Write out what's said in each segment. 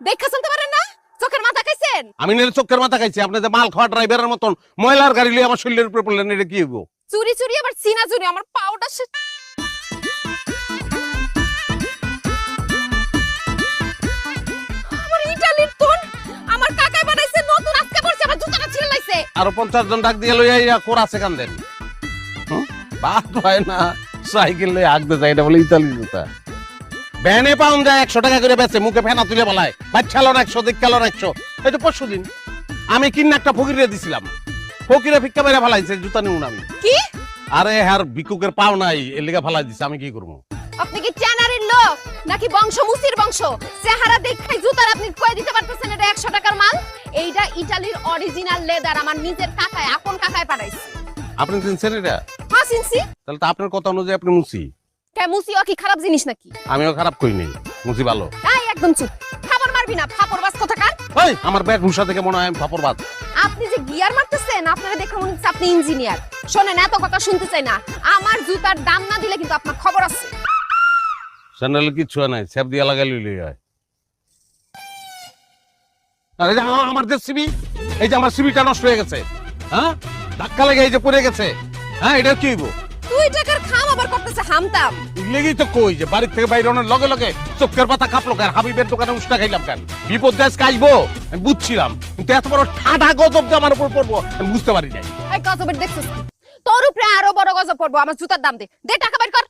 দেখা শুনতে পারেন না? চোখের মাথা খাইছেন? আমি নিলে চোখের মাথা খাইছি, আপনি যে মাল খাওয়া ড্রাইভারের মতন ময়লার গাড়ি লিয়ে আমার শরীরের উপরে পড়লেন, এটা কি হইব? চুরি চুরি আবার চিনা চুরি, আমার পাউডার আমার ইটালির তোন আমার কাকাই বানাইছে, নতুন আজকে পড়ছে, আমার জুতাটা ছিঁড়ে লাইছে। আরো 50 জন ডাক দিয়ে লইয়া ইয়া কোরাছে কান্দেন। বাদ হয় না, সাইকেল লইয়া আগতে যায়, এটা বলে ইতালি জুতা। ভ্যানে পাউন যায় 100 টাকা করে বেচে, মুখে ফেনা তুলে বলায় বাচ্চালন 100, দিককালন 100। এই তো পরশু দিন আমি কিনা একটা ফকিরে দিছিলাম, ফকিরে ভিক্ষা মেরে ফেলাইছে, জুতা নিউন আমি। কি? আরে হ্যার ভিক্ষুকের পাও নাই, এর লিগা ফেলাই দিছে, আমি কি করবো? আপনি কি চ্যানারির লোক নাকি বংশ মুসির বংশ? চেহারা দেখাই জুতার আপনি কই দিতে পারতেছেন এটা 100 টাকার মাল? এইটা ইতালির অরিজিনাল লেদার, আমার নিজের কাকায়, আপন কাকায় পাঠাইছে। আপনি চিনছেন এটা? হ্যাঁ চিনছি। তাহলে তো আপনার কথা অনুযায়ী আপনি মুসি। কে মুসিও কি খারাপ জিনিস নাকি? আমিও খারাপ কই নাই, মুসি ভালো। এই একদম চুপ, খাবার মারবি না, ফাপড়বাজ কোথাকার। এই আমার ব্যাগ হুসা থেকে মনে হয় আমি ফাপড়বাজ। আপনি যে গিয়ার মারতেছেন, আপনারা দেখে মনে হচ্ছে আপনি ইঞ্জিনিয়ার। শোনেন, এত কথা শুনতে চাই না, আমার জুতার দাম না দিলে কিন্তু আপনার খবর আছে। স্যান্ডেল কিচ্ছু নাই, স্যাপ দিয়া লাগাই লইলে হয়। আরে আমার যে সিবি, এই যে আমার সিবিটা নষ্ট হয়ে গেছে, হ্যাঁ ধাক্কা লেগে এই যে পড়ে গেছে, হ্যাঁ এটা কি হইব? 2 টাকার খাম আবার করতেছে হামতাম। লেগেই তো কই যে বাড়ির থেকে বাইরে অনেক লগে লগে চোখের পাতা কাঁপলো কেন? হাবিবের দোকানে উষ্টা খাইলাম কেন? বিপদ দেশ কাইবো আমি বুঝছিলাম, কিন্তু এত বড় ঠাডা গজব যে আমার উপর পড়বো আমি বুঝতে পারি নাই। এই গজবের দেখছিস, তোর উপরে আরো বড় গজব পড়বো। আমার জুতার দাম দে, দে টাকা বের কর।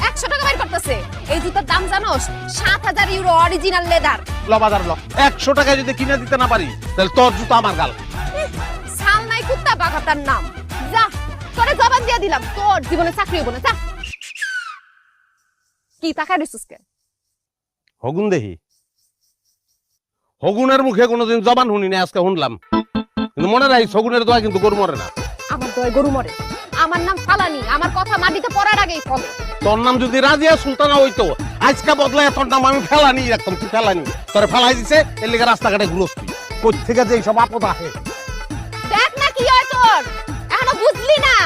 100 টাকা বের করতেছে। এই জুতার দাম জানোস? 7000 ইউরো, অরিজিনাল লেদার। লবাদার লক 100 টাকায় যদি কিনে দিতে না পারি, তাহলে তোর জুতা আমার গাল। সাল নাই কুত্তা বাগাতার নাম। যা, তোরে জবান দিয়ে দিলাম, তোর জীবনে চাকরি হইব না। যা। কি টাকা দিছিস কে? হগুন দেহি, হগুনের মুখে কোনোদিন জবান শুনি না, আজকে শুনলাম। কিন্তু মনে রাখি, হগুনের দোয়া কিন্তু গরু মরে না। আমার দয় গরু মরে। আমার নাম ফালানি, আমার কথা মাটিতে পড়ার আগেই ফলে। তোর নাম যদি রাজিয়া সুলতানা হইতো, আজকে বদলায় তোর নাম আমি ফেলানি রাখতাম। তুই ফেলানি, তোরে ফেলাই দিছে, এর লিগে রাস্তাঘাটে ঘুরস্তি। কোথ থেকে যে সব আপদ আহে দেখ না কি হয় তোর, এখনো বুঝলি না?